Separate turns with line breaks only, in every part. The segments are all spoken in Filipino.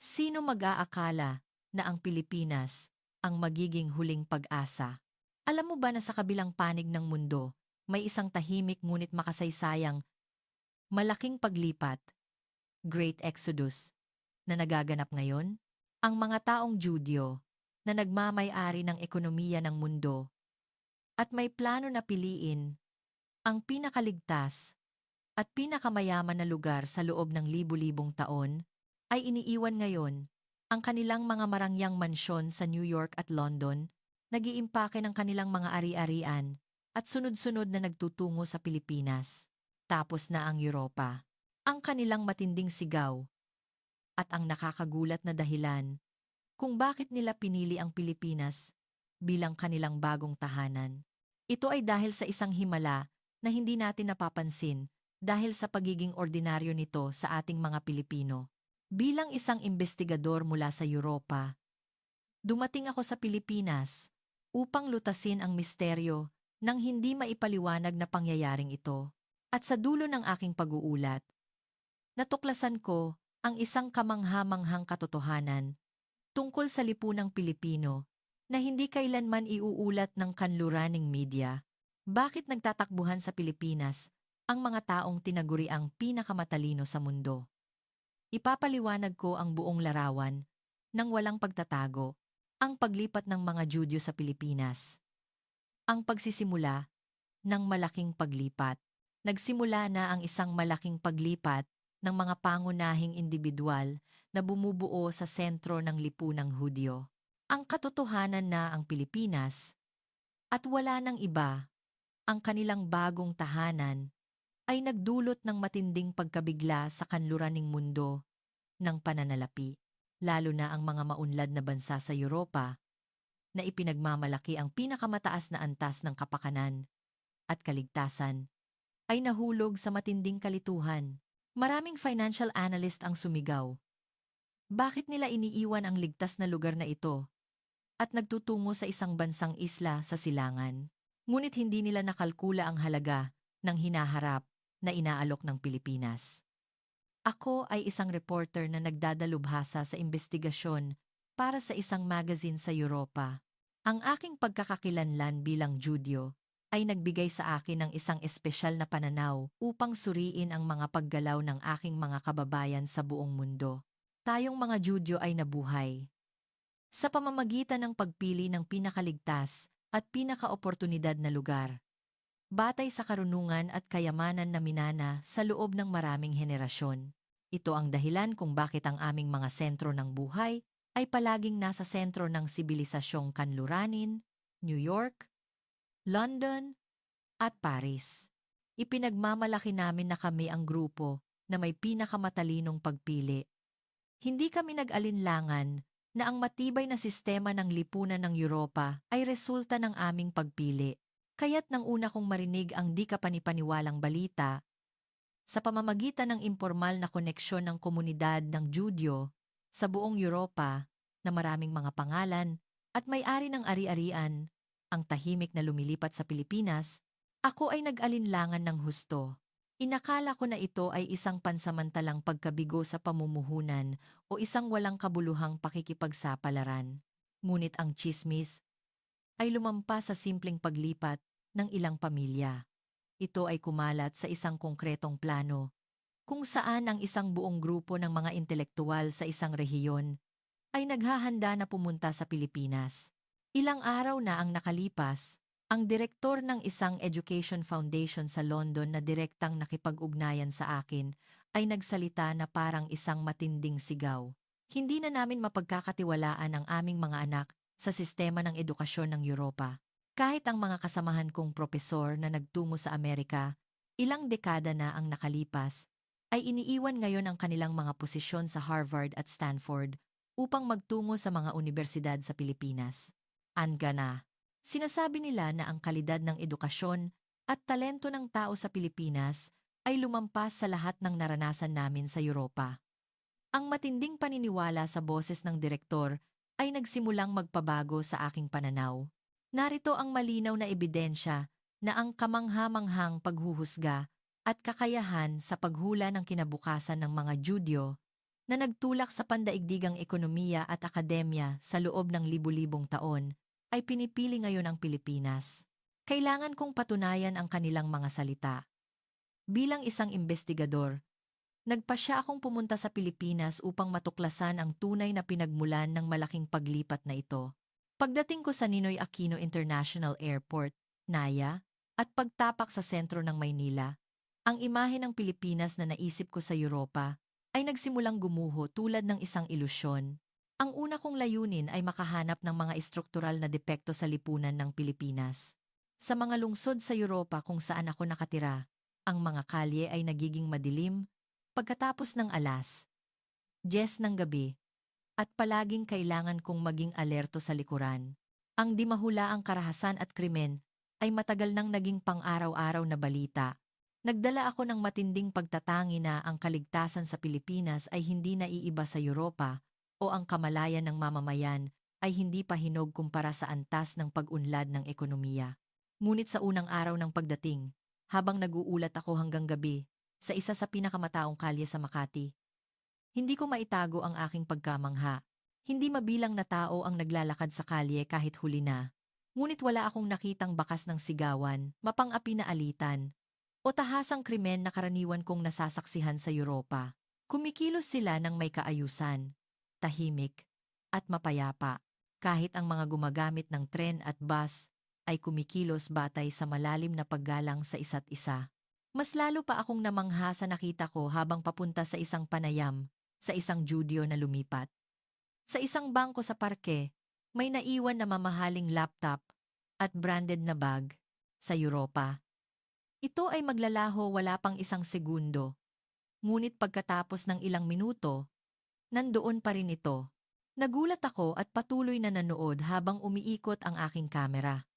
Sino mag-aakala na ang Pilipinas ang magiging huling pag-asa? Alam mo ba na sa kabilang panig ng mundo, may isang tahimik ngunit makasaysayang malaking paglipat, Great Exodus, na nagaganap ngayon? Ang mga taong Judyo na nagmamay-ari ng ekonomiya ng mundo at may plano na piliin ang pinakaligtas at pinakamayaman na lugar sa loob ng libu-libong taon, ay iniiwan ngayon ang kanilang mga marangyang mansyon sa New York at London, nag-iimpake ng kanilang mga ari-arian at sunod-sunod na nagtutungo sa Pilipinas. Tapos na ang Europa. Ang kanilang matinding sigaw at ang nakakagulat na dahilan kung bakit nila pinili ang Pilipinas bilang kanilang bagong tahanan. Ito ay dahil sa isang himala na hindi natin napapansin dahil sa pagiging ordinaryo nito sa ating mga Pilipino. Bilang isang investigador mula sa Europa, dumating ako sa Pilipinas upang lutasin ang misteryo ng hindi maipaliwanag na pangyayaring ito. At sa dulo ng aking pag-uulat, natuklasan ko ang isang kamangha-manghang katotohanan tungkol sa lipunang Pilipino na hindi kailanman iuulat ng kanluraning media. Bakit nagtatakbuhan sa Pilipinas ang mga taong tinaguriang pinakamatalino sa mundo? Ipapaliwanag ko ang buong larawan ng walang pagtatago, ang paglipat ng mga Judyo sa Pilipinas. Ang pagsisimula ng malaking paglipat. Nagsimula na ang isang malaking paglipat ng mga pangunahing individual na bumubuo sa sentro ng lipunang Hudyo. Ang katotohanan na ang Pilipinas, at wala nang iba, ang kanilang bagong tahanan, ay nagdulot ng matinding pagkabigla sa kanluraning mundo ng pananalapi, lalo na ang mga maunlad na bansa sa Europa na ipinagmamalaki ang pinakamataas na antas ng kapakanan at kaligtasan, ay nahulog sa matinding kalituhan. Maraming financial analyst ang sumigaw. Bakit nila iniiwan ang ligtas na lugar na ito at nagtutungo sa isang bansang isla sa silangan? Ngunit hindi nila nakalkula ang halaga ng hinaharap na inaalok ng Pilipinas. Ako ay isang reporter na nagdadalubhasa sa investigasyon para sa isang magazine sa Europa. Ang aking pagkakakilanlan bilang Judyo ay nagbigay sa akin ng isang espesyal na pananaw upang suriin ang mga paggalaw ng aking mga kababayan sa buong mundo. Tayong mga Judyo ay nabuhay sa pamamagitan ng pagpili ng pinakaligtas at pinakaoportunidad na lugar, batay sa karunungan at kayamanan na minana sa loob ng maraming henerasyon. Ito ang dahilan kung bakit ang aming mga sentro ng buhay ay palaging nasa sentro ng sibilisasyong kanluranin, New York, London, at Paris. Ipinagmamalaki namin na kami ang grupo na may pinakamatalinong pagpili. Hindi kami nag-alinlangan na ang matibay na sistema ng lipunan ng Europa ay resulta ng aming pagpili. Kaya't nang una kong marinig ang di kapanipaniwalang balita, sa pamamagitan ng impormal na koneksyon ng komunidad ng Judyo sa buong Europa na maraming mga pangalan at may-ari ng ari-arian, ang tahimik na lumilipat sa Pilipinas, ako ay nag-alinlangan ng husto. Inakala ko na ito ay isang pansamantalang pagkabigo sa pamumuhunan o isang walang kabuluhang pakikipagsapalaran. Ngunit ang tsismis ay lumampas sa simpleng paglipat ng ilang pamilya. Ito ay kumalat sa isang konkretong plano, kung saan ang isang buong grupo ng mga intelektuwal sa isang rehiyon ay naghahanda na pumunta sa Pilipinas. Ilang araw na ang nakalipas, ang direktor ng isang education foundation sa London na direktang nakipag-ugnayan sa akin ay nagsalita na parang isang matinding sigaw. Hindi na namin mapagkakatiwalaan ang aming mga anak sa sistema ng edukasyon ng Europa. Kahit ang mga kasamahan kong propesor na nagtungo sa Amerika, ilang dekada na ang nakalipas, ay iniiwan ngayon ang kanilang mga posisyon sa Harvard at Stanford upang magtungo sa mga universidad sa Pilipinas. Angana. Sinasabi nila na ang kalidad ng edukasyon at talento ng tao sa Pilipinas ay lumampas sa lahat ng naranasan namin sa Europa. Ang matinding paniniwala sa boses ng direktor ay nagsimulang magpabago sa aking pananaw. Narito ang malinaw na ebidensya na ang kamangha-manghang paghuhusga at kakayahan sa paghula ng kinabukasan ng mga Judyo na nagtulak sa pandaigdigang ekonomiya at akademya sa loob ng libu-libong taon, ay pinipili ngayon ang Pilipinas. Kailangan kong patunayan ang kanilang mga salita. Bilang isang investigador, nagpasya akong pumunta sa Pilipinas upang matuklasan ang tunay na pinagmulan ng malaking paglipat na ito. Pagdating ko sa Ninoy Aquino International Airport, Naya, at pagtapak sa sentro ng Maynila, ang imahe ng Pilipinas na naisip ko sa Europa ay nagsimulang gumuho tulad ng isang ilusyon. Ang una kong layunin ay makahanap ng mga estruktural na depekto sa lipunan ng Pilipinas. Sa mga lungsod sa Europa kung saan ako nakatira, ang mga kalye ay nagiging madilim pagkatapos ng alas 10 ng gabi at palaging kailangan kong maging alerto sa likuran. Ang di mahulaang karahasan at krimen ay matagal nang naging pang-araw-araw na balita. Nagdala ako ng matinding pagtatangi na ang kaligtasan sa Pilipinas ay hindi naiiba sa Europa o ang kamalayan ng mamamayan ay hindi pa hinog kumpara sa antas ng pag-unlad ng ekonomiya. Ngunit sa unang araw ng pagdating, habang nag-uulat ako hanggang gabi, sa isa sa pinakamataong kalye sa Makati, hindi ko maitago ang aking pagkamangha. Hindi mabilang na tao ang naglalakad sa kalye kahit huli na. Ngunit wala akong nakitang bakas ng sigawan, mapang-api na alitan, o tahasang krimen na karaniwan kong nasasaksihan sa Europa. Kumikilos sila ng may kaayusan, tahimik, at mapayapa, kahit ang mga gumagamit ng tren at bus ay kumikilos batay sa malalim na paggalang sa isa't isa. Mas lalo pa akong namangha sa nakita ko habang papunta sa isang panayam, sa isang studio na lumipat. Sa isang bangko sa parke, may naiwan na mamahaling laptop at branded na bag sa Europa. Ito ay maglalaho wala pang isang segundo. Ngunit pagkatapos ng ilang minuto, nandoon pa rin ito. Nagulat ako at patuloy na nanood habang umiikot ang aking kamera.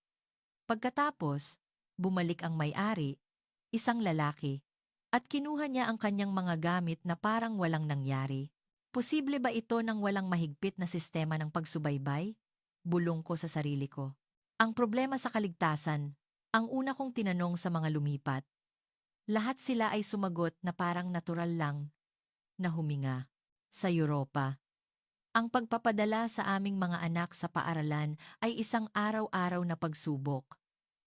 Pagkatapos, bumalik ang may-ari, isang lalaki, at kinuha niya ang kanyang mga gamit na parang walang nangyari. Posible ba ito ng walang mahigpit na sistema ng pagsubaybay? Bulong ko sa sarili ko. Ang problema sa kaligtasan, ang una kong tinanong sa mga lumipat. Lahat sila ay sumagot na parang natural lang na huminga. Sa Europa, ang pagpapadala sa aming mga anak sa paaralan ay isang araw-araw na pagsubok.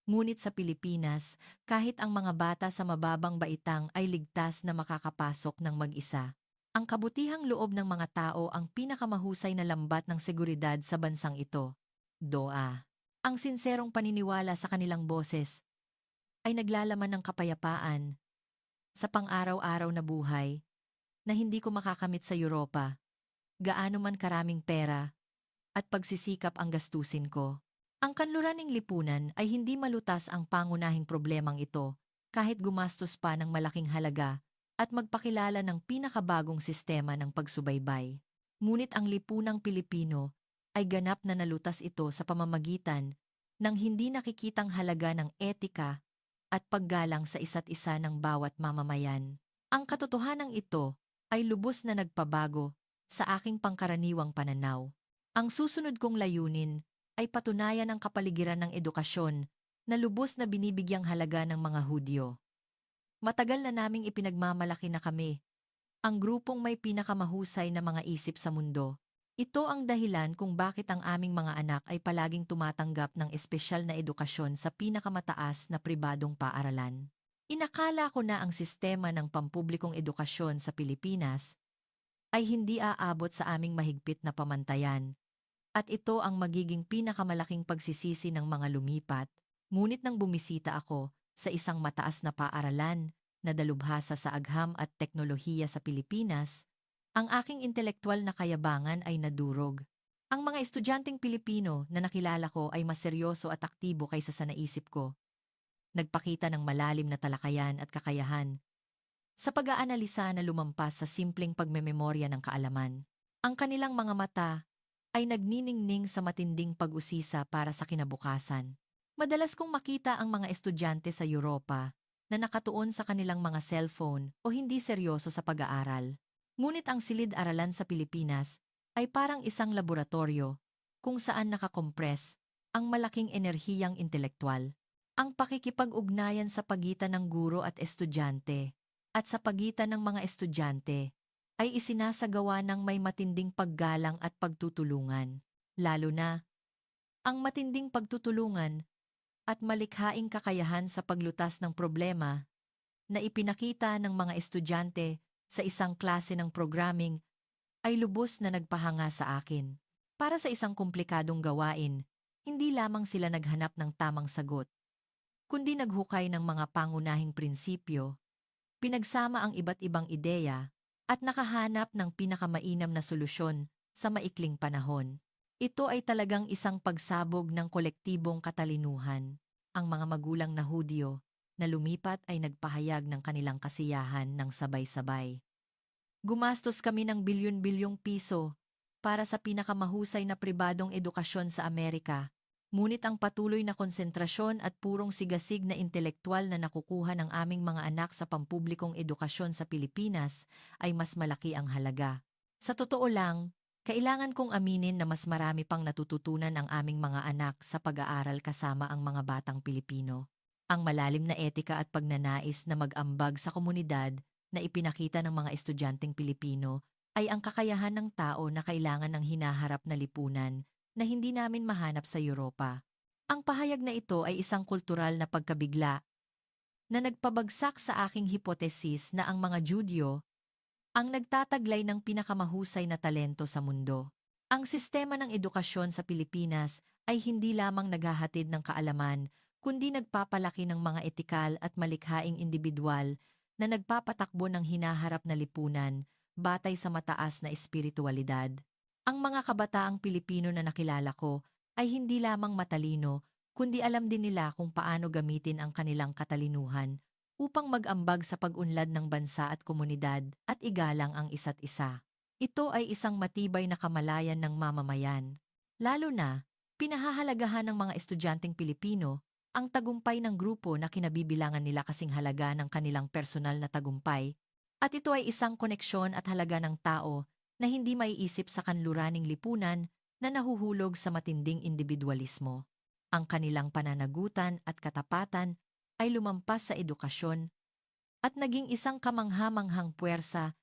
Ngunit sa Pilipinas, kahit ang mga bata sa mababang baitang ay ligtas na makakapasok ng mag-isa. Ang kabutihang loob ng mga tao ang pinakamahusay na lambat ng seguridad sa bansang ito. Doa. Ang sinserong paniniwala sa kanilang boses ay naglalaman ng kapayapaan sa pang-araw-araw na buhay na hindi ko makakamit sa Europa. Gaano man karaming pera at pagsisikap ang gastusin ko. Ang kanluraning lipunan ay hindi malutas ang pangunahing problemang ito kahit gumastos pa ng malaking halaga at magpakilala ng pinakabagong sistema ng pagsubaybay. Ngunit ang lipunang Pilipino ay ganap na nalutas ito sa pamamagitan ng hindi nakikitang halaga ng etika at paggalang sa isa't isa ng bawat mamamayan. Ang katotohanan ito ay lubos na nagpabago sa aking pangkaraniwang pananaw. Ang susunod kong layunin ay patunayan ang kapaligiran ng edukasyon na lubos na binibigyang halaga ng mga Hudyo. Matagal na naming ipinagmamalaki na kami, ang grupong may pinakamahusay na mga isip sa mundo. Ito ang dahilan kung bakit ang aming mga anak ay palaging tumatanggap ng espesyal na edukasyon sa pinakamataas na pribadong paaralan. Inakala ko na ang sistema ng pampublikong edukasyon sa Pilipinas ay hindi aabot sa aming mahigpit na pamantayan, at ito ang magiging pinakamalaking pagsisisi ng mga lumipat. Ngunit nang bumisita ako sa isang mataas na paaralan na dalubhasa sa agham at teknolohiya sa Pilipinas, ang aking intelektual na kayabangan ay nadurog. Ang mga estudyanteng Pilipino na nakilala ko ay mas seryoso at aktibo kaysa sa naisip ko. Nagpakita ng malalim na talakayan at kakayahan sa pag-aanalisa na lumampas sa simpleng pagmememorya ng kaalaman. Ang kanilang mga mata ay nagniningning sa matinding pag-usisa para sa kinabukasan. Madalas kong makita ang mga estudyante sa Europa na nakatuon sa kanilang mga cellphone o hindi seryoso sa pag-aaral. Ngunit ang silid-aralan sa Pilipinas ay parang isang laboratorio kung saan nakakompres ang malaking enerhiyang intelektual. Ang pakikipag-ugnayan sa pagitan ng guro at estudyante at sa pagitan ng mga estudyante ay isinasagawa ng may matinding paggalang at pagtutulungan. Lalo na, ang matinding pagtutulungan at malikhaing kakayahan sa paglutas ng problema na ipinakita ng mga estudyante sa isang klase ng programming ay lubos na nagpahanga sa akin. Para sa isang komplikadong gawain, hindi lamang sila naghanap ng tamang sagot, kundi naghukay ng mga pangunahing prinsipyo, pinagsama ang iba't ibang ideya, at nakahanap ng pinakamainam na solusyon sa maikling panahon. Ito ay talagang isang pagsabog ng kolektibong katalinuhan. Ang mga magulang na Hudyo na lumipat ay nagpahayag ng kanilang kasiyahan ng sabay-sabay. Gumastos kami ng bilyon-bilyong piso para sa pinakamahusay na pribadong edukasyon sa Amerika. Ngunit ang patuloy na konsentrasyon at purong sigasig na intelektual na nakukuha ng aming mga anak sa pampublikong edukasyon sa Pilipinas ay mas malaki ang halaga. Sa totoo lang, kailangan kong aminin na mas marami pang natututunan ang aming mga anak sa pag-aaral kasama ang mga batang Pilipino. Ang malalim na etika at pagnanais na mag-ambag sa komunidad na ipinakita ng mga estudyanteng Pilipino ay ang kakayahan ng tao na kailangan ng hinaharap na lipunan na hindi namin mahanap sa Europa. Ang pahayag na ito ay isang kultural na pagkabigla na nagpabagsak sa aking hipotesis na ang mga Judyo ang nagtataglay ng pinakamahusay na talento sa mundo. Ang sistema ng edukasyon sa Pilipinas ay hindi lamang naghahatid ng kaalaman, kundi nagpapalaki ng mga etikal at malikhaing individual na nagpapatakbo ng hinaharap na lipunan batay sa mataas na espiritualidad. Ang mga kabataang Pilipino na nakilala ko ay hindi lamang matalino, kundi alam din nila kung paano gamitin ang kanilang katalinuhan upang mag-ambag sa pag-unlad ng bansa at komunidad at igalang ang isa't isa. Ito ay isang matibay na kamalayan ng mamamayan. Lalo na, pinahahalagahan ng mga estudyanteng Pilipino ang tagumpay ng grupo na kinabibilangan nila kasing halaga ng kanilang personal na tagumpay, at ito ay isang koneksyon at halaga ng tao na hindi maiisip sa kanluraning lipunan na nahuhulog sa matinding individualismo. Ang kanilang pananagutan at katapatan ay lumampas sa edukasyon at naging isang kamangha-manghang puwersa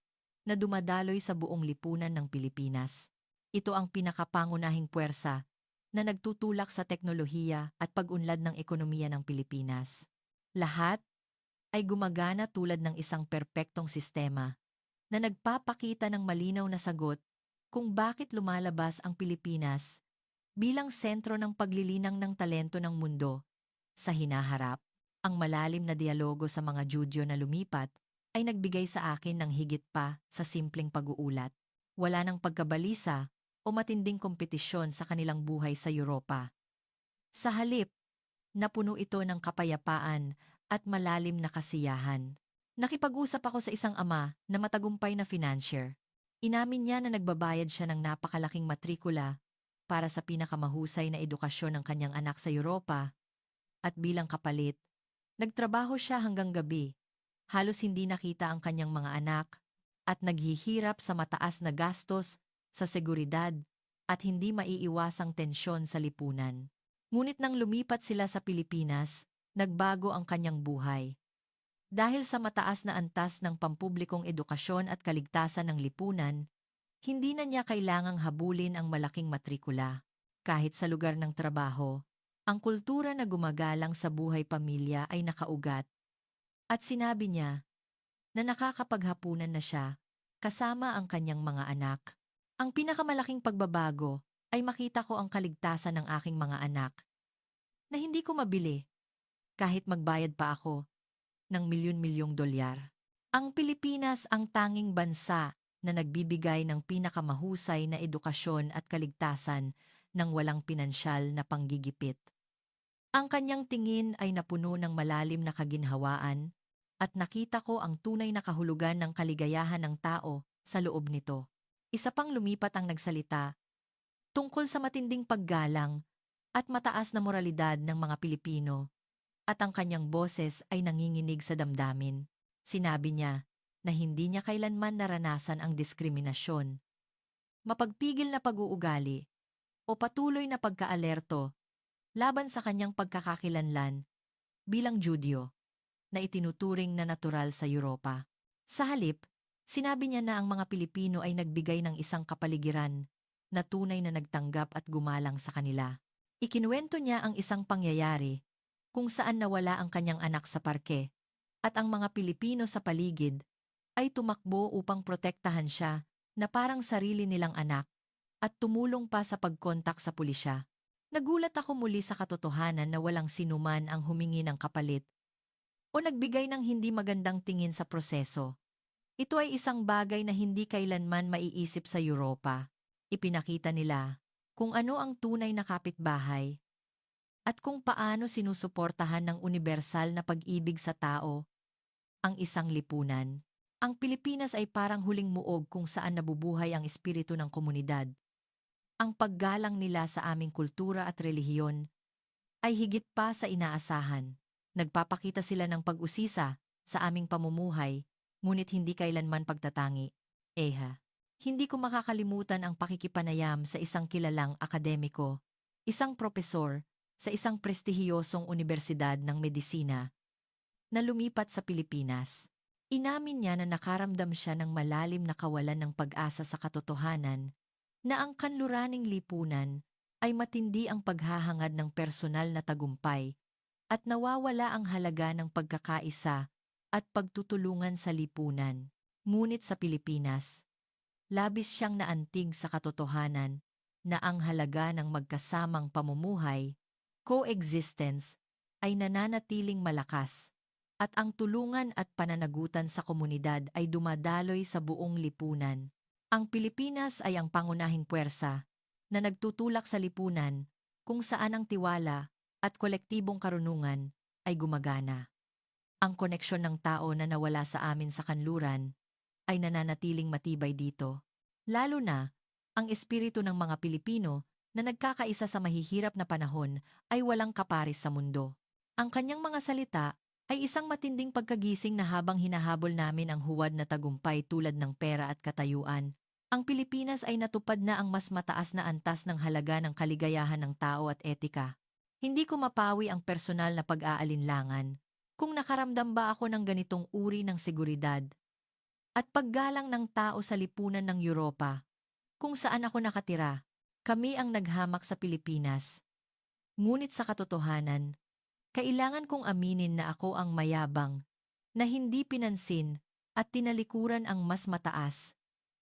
na dumadaloy sa buong lipunan ng Pilipinas. Ito ang pinakapangunahing puwersa na nagtutulak sa teknolohiya at pag-unlad ng ekonomiya ng Pilipinas. Lahat ay gumagana tulad ng isang perpektong sistema na nagpapakita ng malinaw na sagot kung bakit lumalabas ang Pilipinas bilang sentro ng paglilinang ng talento ng mundo. Sa hinaharap, ang malalim na dialogo sa mga Judyo na lumipat ay nagbigay sa akin ng higit pa sa simpleng pag-uulat. Wala ng pagkabalisa o matinding kompetisyon sa kanilang buhay sa Europa. Sa halip, napuno ito ng kapayapaan at malalim na kasiyahan. Nakipag-usap ako sa isang ama na matagumpay na financier. Inamin niya na nagbabayad siya ng napakalaking matrikula para sa pinakamahusay na edukasyon ng kanyang anak sa Europa, at bilang kapalit, nagtrabaho siya hanggang gabi, halos hindi nakita ang kanyang mga anak, at naghihirap sa mataas na gastos sa seguridad at hindi maiiwasang tensyon sa lipunan. Ngunit nang lumipat sila sa Pilipinas, nagbago ang kanyang buhay. Dahil sa mataas na antas ng pampublikong edukasyon at kaligtasan ng lipunan, hindi na niya kailangang habulin ang malaking matrikula. Kahit sa lugar ng trabaho, ang kultura na gumagalang sa buhay pamilya ay nakaugat. At sinabi niya na nakakapaghapunan na siya kasama ang kanyang mga anak. Ang pinakamalaking pagbabago ay makita ko ang kaligtasan ng aking mga anak na hindi ko mabili kahit magbayad pa ako ng milyon-milyong dolyar. Ang Pilipinas ang tanging bansa na nagbibigay ng pinakamahusay na edukasyon at kaligtasan ng walang pinansyal na panggigipit. Ang kanyang tingin ay napuno ng malalim na kaginhawaan at nakita ko ang tunay na kahulugan ng kaligayahan ng tao sa loob nito. Isa pang lumipat ang nagsalita tungkol sa matinding paggalang at mataas na moralidad ng mga Pilipino, at ang kanyang boses ay nanginginig sa damdamin. Sinabi niya na hindi niya kailanman naranasan ang diskriminasyon, mapagpigil na pag-uugali, o patuloy na pagkaalerto laban sa kanyang pagkakakilanlan bilang Judyo na itinuturing na natural sa Europa. Sa halip, Sinabi niya na ang mga Pilipino ay nagbigay ng isang kapaligiran na tunay na nagtanggap at gumalang sa kanila. Ikinuwento niya ang isang pangyayari kung saan nawala ang kanyang anak sa parke at ang mga Pilipino sa paligid ay tumakbo upang protektahan siya na parang sarili nilang anak at tumulong pa sa pagkontak sa pulisya. Nagulat ako muli sa katotohanan na walang sinuman ang humingi ng kapalit o nagbigay ng hindi magandang tingin sa proseso. Ito ay isang bagay na hindi kailanman maiisip sa Europa. Ipinakita nila kung ano ang tunay na kapitbahay at kung paano sinusuportahan ng universal na pag-ibig sa tao ang isang lipunan. Ang Pilipinas ay parang huling muog kung saan nabubuhay ang espiritu ng komunidad. Ang paggalang nila sa aming kultura at relihiyon ay higit pa sa inaasahan. Nagpapakita sila ng pag-usisa sa aming pamumuhay, ngunit hindi kailanman pagtatangi. Hindi ko makakalimutan ang pakikipanayam sa isang kilalang akademiko, isang propesor sa isang prestihiyosong universidad ng medisina na lumipat sa Pilipinas. Inamin niya na nakaramdam siya ng malalim na kawalan ng pag-asa sa katotohanan na ang kanluraning lipunan ay matindi ang paghahangad ng personal na tagumpay at nawawala ang halaga ng pagkakaisa at pagtutulungan sa lipunan. Ngunit sa Pilipinas, labis siyang naantig sa katotohanan na ang halaga ng magkasamang pamumuhay, coexistence, ay nananatiling malakas at ang tulungan at pananagutan sa komunidad ay dumadaloy sa buong lipunan. Ang Pilipinas ay ang pangunahing puwersa na nagtutulak sa lipunan kung saan ang tiwala at kolektibong karunungan ay gumagana. Ang koneksyon ng tao na nawala sa amin sa kanluran ay nananatiling matibay dito. Lalo na, ang espiritu ng mga Pilipino na nagkakaisa sa mahihirap na panahon ay walang kaparis sa mundo. Ang kanyang mga salita ay isang matinding pagkagising na habang hinahabol namin ang huwad na tagumpay tulad ng pera at katayuan, ang Pilipinas ay natupad na ang mas mataas na antas ng halaga ng kaligayahan ng tao at etika. Hindi ko mapawi ang personal na pag-aalinlangan kung nakaramdam ba ako ng ganitong uri ng seguridad at paggalang ng tao sa lipunan ng Europa, kung saan ako nakatira. Kami ang naghamak sa Pilipinas. Ngunit sa katotohanan, kailangan kong aminin na ako ang mayabang, na hindi pinansin at tinalikuran ang mas mataas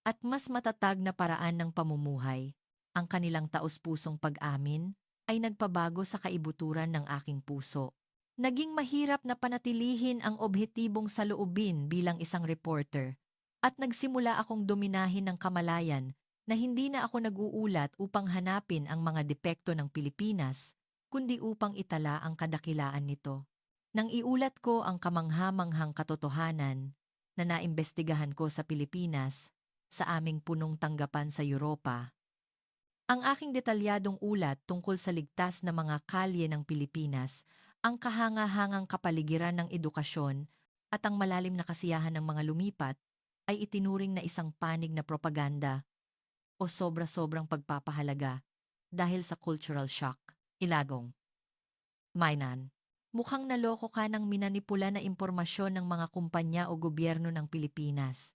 at mas matatag na paraan ng pamumuhay. Ang kanilang taos-pusong pag-amin ay nagpabago sa kaibuturan ng aking puso. Naging mahirap na panatilihin ang obhetibong saloobin bilang isang reporter at nagsimula akong dominahin ng kamalayan na hindi na ako nag-uulat upang hanapin ang mga depekto ng Pilipinas, kundi upang itala ang kadakilaan nito. Nang iulat ko ang kamangha-manghang katotohanan na naimbestigahan ko sa Pilipinas, sa aming punong tanggapan sa Europa, ang aking detalyadong ulat tungkol sa ligtas na mga kalye ng Pilipinas, ang kahangahangang kapaligiran ng edukasyon at ang malalim na kasiyahan ng mga lumipat ay itinuring na isang panig na propaganda o sobra-sobrang pagpapahalaga dahil sa cultural shock. Ilagong. Mainan. Mukhang naloko ka ng minanipula na impormasyon ng mga kumpanya o gobyerno ng Pilipinas.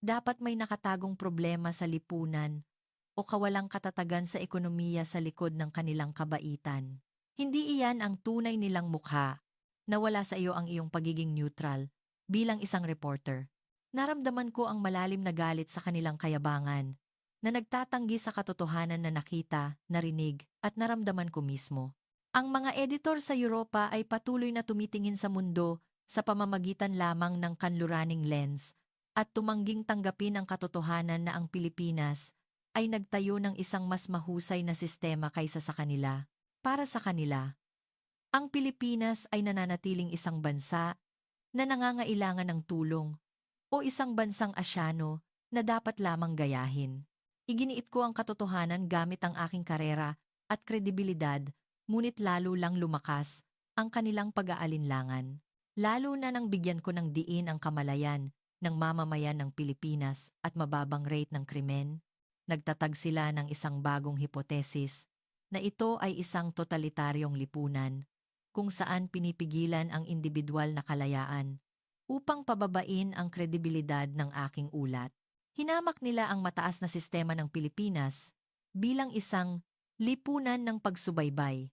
Dapat may nakatagong problema sa lipunan o kawalang katatagan sa ekonomiya sa likod ng kanilang kabaitan. Hindi iyan ang tunay nilang mukha. Nawala sa iyo ang iyong pagiging neutral bilang isang reporter. Naramdaman ko ang malalim na galit sa kanilang kayabangan na nagtatanggi sa katotohanan na nakita, narinig at naramdaman ko mismo. Ang mga editor sa Europa ay patuloy na tumitingin sa mundo sa pamamagitan lamang ng kanluraning lens at tumangging tanggapin ang katotohanan na ang Pilipinas ay nagtayo ng isang mas mahusay na sistema kaysa sa kanila. Para sa kanila, ang Pilipinas ay nananatiling isang bansa na nangangailangan ng tulong o isang bansang Asyano na dapat lamang gayahin. Iginiit ko ang katotohanan gamit ang aking karera at kredibilidad, ngunit lalo lang lumakas ang kanilang pag-aalinlangan. Lalo na nang bigyan ko ng diin ang kamalayan ng mamamayan ng Pilipinas at mababang rate ng krimen, nagtatag sila ng isang bagong hipotesis na ito ay isang totalitaryong lipunan kung saan pinipigilan ang individual na kalayaan upang pababain ang kredibilidad ng aking ulat. Hinamak nila ang mataas na sistema ng Pilipinas bilang isang lipunan ng pagsubaybay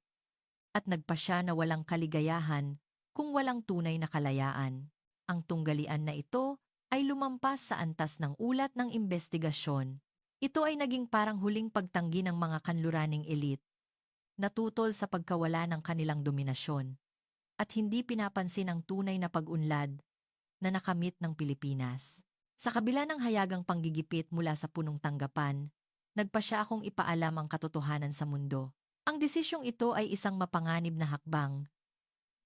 at nagpasya na walang kaligayahan kung walang tunay na kalayaan. Ang tunggalian na ito ay lumampas sa antas ng ulat ng investigasyon. Ito ay naging parang huling pagtanggi ng mga kanluraning elite, natutol sa pagkawala ng kanilang dominasyon, at hindi pinapansin ang tunay na pag-unlad na nakamit ng Pilipinas. Sa kabila ng hayagang panggigipit mula sa punong tanggapan, nagpasya akong ipaalam ang katotohanan sa mundo. Ang desisyong ito ay isang mapanganib na hakbang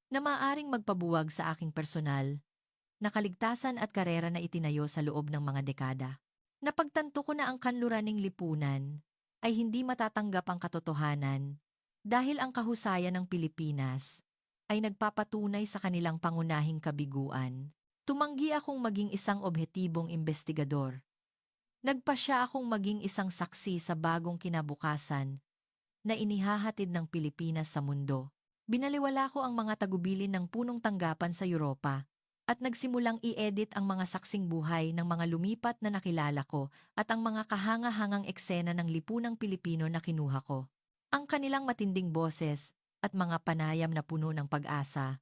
na maaaring magpabuwag sa aking personal na kaligtasan at karera na itinayo sa loob ng mga dekada. Napagtanto ko na ang kanluraning lipunan ay hindi matatanggap ang katotohanan dahil ang kahusayan ng Pilipinas ay nagpapatunay sa kanilang pangunahing kabiguan. Tumanggi akong maging isang objetibong investigador. Nagpasya akong maging isang saksi sa bagong kinabukasan na inihahatid ng Pilipinas sa mundo. Binaliwala ko ang mga tagubilin ng punong tanggapan sa Europa at nagsimulang i-edit ang mga saksing buhay ng mga lumipat na nakilala ko at ang mga kahanga-hangang eksena ng lipunang Pilipino na kinuha ko. Ang kanilang matinding boses at mga panayam na puno ng pag-asa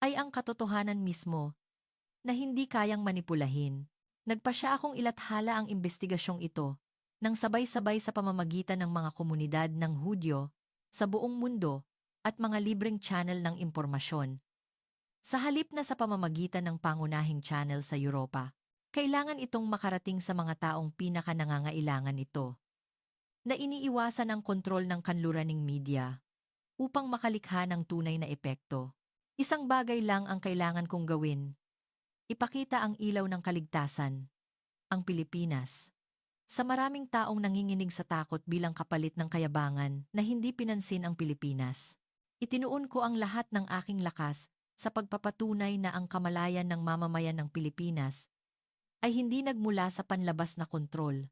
ay ang katotohanan mismo na hindi kayang manipulahin. Nagpasya akong ilathala ang investigasyong ito nang sabay-sabay sa pamamagitan ng mga komunidad ng Hudyo sa buong mundo at mga libreng channel ng impormasyon. Sa halip na sa pamamagitan ng pangunahing channel sa Europa, kailangan itong makarating sa mga taong pinaka-nangangailangan ito, na iniiwasan ang kontrol ng kanluraning media upang makalikha ng tunay na epekto. Isang bagay lang ang kailangan kong gawin. Ipakita ang ilaw ng kaligtasan, ang Pilipinas. Sa maraming taong nanginginig sa takot bilang kapalit ng kayabangan na hindi pinansin ang Pilipinas, itinuon ko ang lahat ng aking lakas sa pagpapatunay na ang kamalayan ng mamamayan ng Pilipinas ay hindi nagmula sa panlabas na kontrol,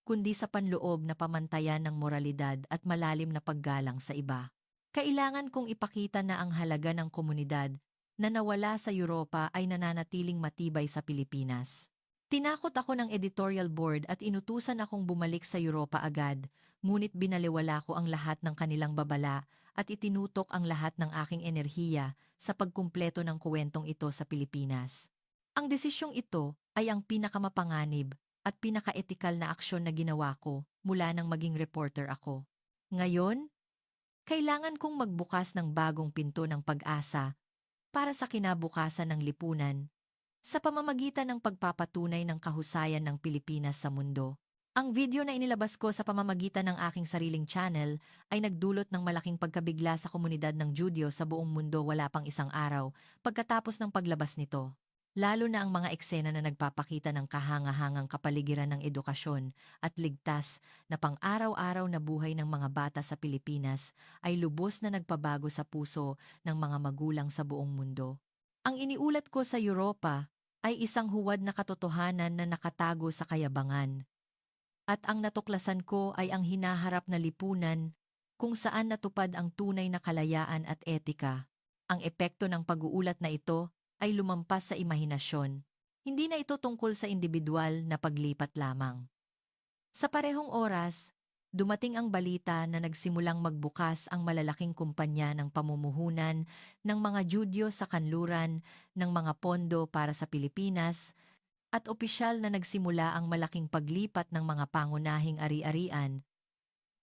kundi sa panloob na pamantayan ng moralidad at malalim na paggalang sa iba. Kailangan kong ipakita na ang halaga ng komunidad na nawala sa Europa ay nananatiling matibay sa Pilipinas. Tinakot ako ng editorial board at inutusan akong bumalik sa Europa agad, ngunit binaliwala ko ang lahat ng kanilang babala at itinutok ang lahat ng aking enerhiya sa pagkumpleto ng kuwentong ito sa Pilipinas. Ang desisyong ito ay ang pinakamapanganib at pinaka-etikal na aksyon na ginawa ko mula nang maging reporter ako. Ngayon, kailangan kong magbukas ng bagong pinto ng pag-asa para sa kinabukasan ng lipunan sa pamamagitan ng pagpapatunay ng kahusayan ng Pilipinas sa mundo. Ang video na inilabas ko sa pamamagitan ng aking sariling channel ay nagdulot ng malaking pagkabigla sa komunidad ng Judyo sa buong mundo wala pang isang araw pagkatapos ng paglabas nito. Lalo na ang mga eksena na nagpapakita ng kahanga-hangang kapaligiran ng edukasyon at ligtas na pang-araw-araw na buhay ng mga bata sa Pilipinas ay lubos na nagpabago sa puso ng mga magulang sa buong mundo. Ang iniulat ko sa Europa ay isang huwad na katotohanan na nakatago sa kayabangan. At ang natuklasan ko ay ang hinaharap na lipunan kung saan natupad ang tunay na kalayaan at etika. Ang epekto ng pag-uulat na ito ay lumampas sa imahinasyon. Hindi na ito tungkol sa individual na paglipat lamang. Sa parehong oras, dumating ang balita na nagsimulang magbukas ang malalaking kumpanya ng pamumuhunan ng mga Judyo sa kanluran ng mga pondo para sa Pilipinas at opisyal na nagsimula ang malaking paglipat ng mga pangunahing ari-arian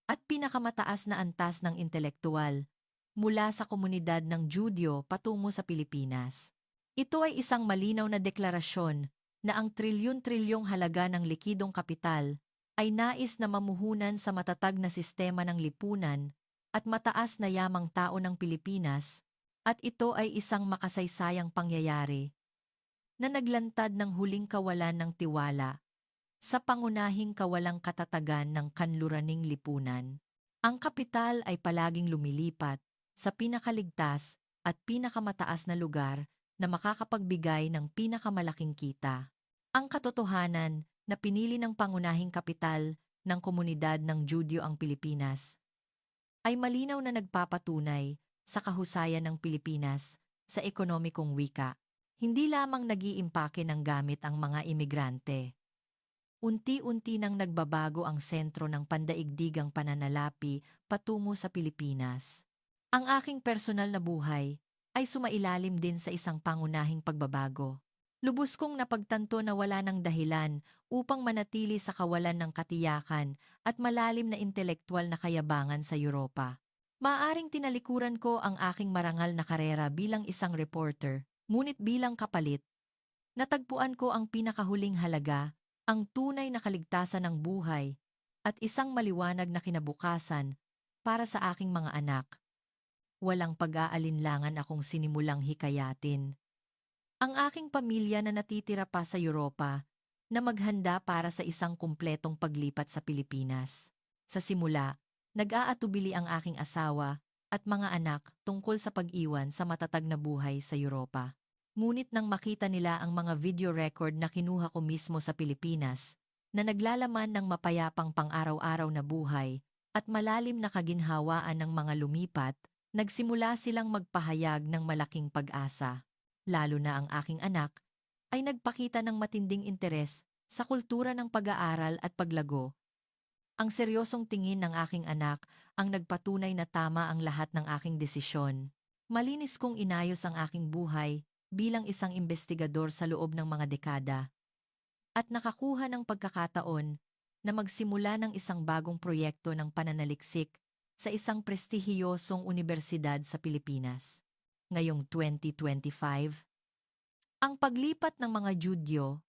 at pinakamataas na antas ng intelektual mula sa komunidad ng Judyo patungo sa Pilipinas. Ito ay isang malinaw na deklarasyon na ang trilyon-trilyong halaga ng likidong kapital ay nais na mamuhunan sa matatag na sistema ng lipunan at mataas na yamang tao ng Pilipinas, at ito ay isang makasaysayang pangyayari na naglantad ng huling kawalan ng tiwala sa pangunahing kawalang katatagan ng kanluraning lipunan. Ang kapital ay palaging lumilipat sa pinakaligtas at pinakamataas na lugar na makakapagbigay ng pinakamalaking kita. Ang katotohanan na pinili ng pangunahing kapital ng komunidad ng Judyo ang Pilipinas ay malinaw na nagpapatunay sa kahusayan ng Pilipinas sa ekonomikong wika, Hindi lamang nag-iimpake ng gamit ang mga imigrante. Unti-unti nang nagbabago ang sentro ng pandaigdigang pananalapi patungo sa Pilipinas. Ang aking personal na buhay ay sumailalim din sa isang pangunahing pagbabago. Lubos kong napagtanto na wala ng dahilan upang manatili sa kawalan ng katiyakan at malalim na intelektual na kayabangan sa Europa. Maaring tinalikuran ko ang aking marangal na karera bilang isang reporter, ngunit bilang kapalit, natagpuan ko ang pinakahuling halaga, ang tunay na kaligtasan ng buhay, at isang maliwanag na kinabukasan para sa aking mga anak. Walang pag-aalinlangan akong sinimulang hikayatin ang aking pamilya na natitira pa sa Europa na maghanda para sa isang kumpletong paglipat sa Pilipinas. Sa simula, nag-aatubili ang aking asawa at mga anak tungkol sa pag-iwan sa matatag na buhay sa Europa. Ngunit nang makita nila ang mga video record na kinuha ko mismo sa Pilipinas, na naglalaman ng mapayapang pang-araw-araw na buhay at malalim na kaginhawaan ng mga lumipat, nagsimula silang magpahayag ng malaking pag-asa. Lalo na ang aking anak, ay nagpakita ng matinding interes sa kultura ng pag-aaral at paglago. Ang seryosong tingin ng aking anak ang nagpatunay na tama ang lahat ng aking desisyon. Malinis kong inayos ang aking buhay bilang isang investigador sa loob ng mga dekada at nakakuha ng pagkakataon na magsimula ng isang bagong proyekto ng pananaliksik sa isang prestihiyosong unibersidad sa Pilipinas. Ngayong 2025, ang paglipat ng mga Judyo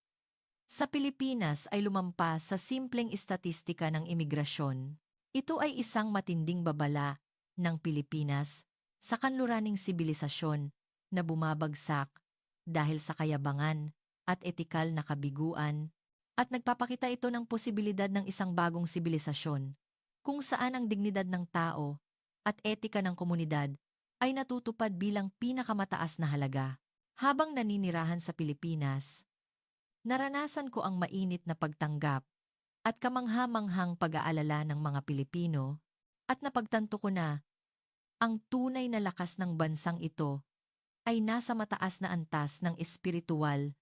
sa Pilipinas ay lumampas sa simpleng istatistika ng imigrasyon. Ito ay isang matinding babala ng Pilipinas sa kanluraning sibilisasyon na bumabagsak dahil sa kayabangan at etikal na kabiguan, at nagpapakita ito ng posibilidad ng isang bagong sibilisasyon kung saan ang dignidad ng tao at etika ng komunidad ay natutupad bilang pinakamataas na halaga. Habang naninirahan sa Pilipinas, naranasan ko ang mainit na pagtanggap at kamangha-manghang pag-aalala ng mga Pilipino, at napagtanto ko na ang tunay na lakas ng bansang ito ay nasa mataas na antas ng espiritual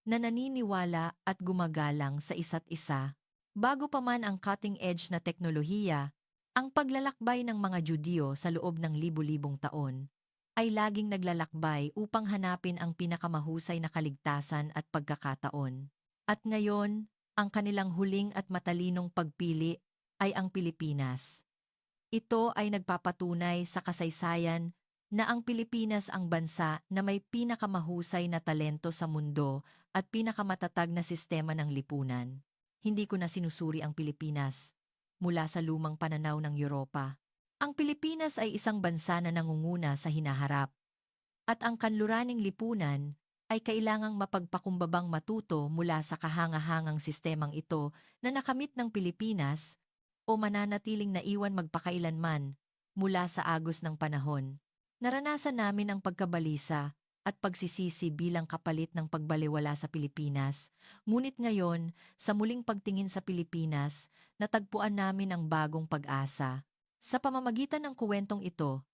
na naniniwala at gumagalang sa isa't isa. Bago pa man ang cutting-edge na teknolohiya, ang paglalakbay ng mga Judyo sa loob ng libu-libong taon ay laging naglalakbay upang hanapin ang pinakamahusay na kaligtasan at pagkakataon. At ngayon, ang kanilang huling at matalinong pagpili ay ang Pilipinas. Ito ay nagpapatunay sa kasaysayan na ang Pilipinas ang bansa na may pinakamahusay na talento sa mundo at pinakamatatag na sistema ng lipunan. Hindi ko na sinusuri ang Pilipinas mula sa lumang pananaw ng Europa. Ang Pilipinas ay isang bansa na nangunguna sa hinaharap, at ang kanluraning lipunan ay kailangang mapagpakumbabang matuto mula sa kahangahangang sistemang ito na nakamit ng Pilipinas o mananatiling naiwan magpakailanman mula sa agos ng panahon. Naranasan namin ang pagkabalisa at pagsisisi bilang kapalit ng pagbaliwala sa Pilipinas, ngunit ngayon, sa muling pagtingin sa Pilipinas, natagpuan namin ang bagong pag-asa. Sa pamamagitan ng kuwentong ito,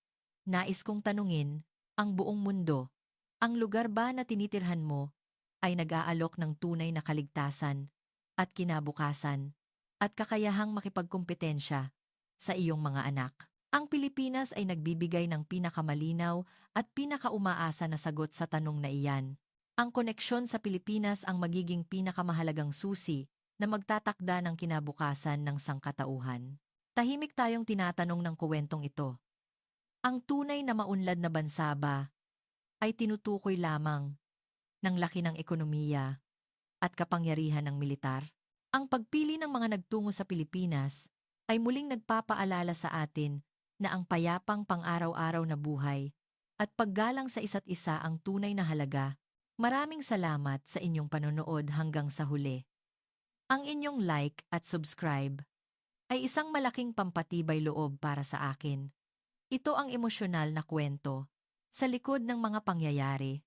nais kong tanungin ang buong mundo. Ang lugar ba na tinitirhan mo ay nag-aalok ng tunay na kaligtasan at kinabukasan at kakayahang makipagkumpetensya sa iyong mga anak? Ang Pilipinas ay nagbibigay ng pinakamalinaw at pinakaumaasa na sagot sa tanong na iyan. Ang koneksyon sa Pilipinas ang magiging pinakamahalagang susi na magtatakda ng kinabukasan ng sangkatauhan. Tahimik tayong tinatanong ng kuwentong ito. Ang tunay na maunlad na bansa ba ay tinutukoy lamang ng laki ng ekonomiya at kapangyarihan ng militar? Ang pagpili ng mga nagtungo sa Pilipinas ay muling nagpapaalala sa atin na ang payapang pang-araw-araw na buhay at paggalang sa isa't isa ang tunay na halaga. Maraming salamat sa inyong panonood hanggang sa huli. Ang inyong like at subscribe ay isang malaking pampatibay loob para sa akin. Ito ang emosyonal na kwento sa likod ng mga pangyayari